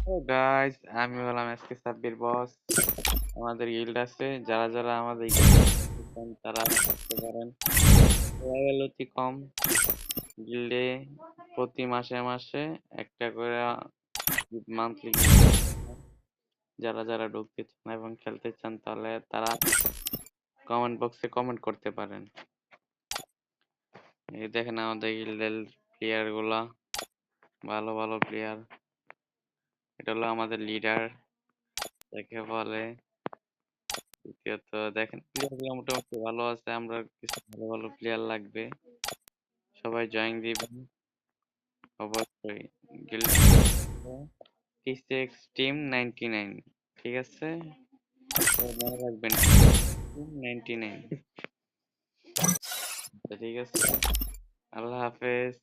তো গাইস, আমি হলাম আজকে সাব্বির বস। আমাদের গিল্ড আছে, যারা যারা আমাদের guild তারা আসতে পারেন। লেভেল অতি কম। গিল্ডে প্রতি মাসে মাসে একটা করে মান্থলি, যারা যারা ঢুকতে চান এবং খেলতে চান তাহলে তারা কমেন্ট বক্সে কমেন্ট করতে পারেন। এই দেখেন আমাদের গিল্ডের প্লেয়ার গুলা, ভালো ভালো প্লেয়ার। এটা হলো আমাদের লিডার, যাকে বলে। দ্বিতীয়ত দেখেন প্লেয়ার গুলো মোটামুটি ভালো আছে, আমরা কিছু ভালো ভালো প্লেয়ার লাগবে, সবাই জয়েন দিবেন অবশ্যই। গিল্ড টি6 টিম 99, ঠিক আছে, সবাই মনে রাখবেন টিম 99। ঠিক আছে, আল্লাহ হাফেজ।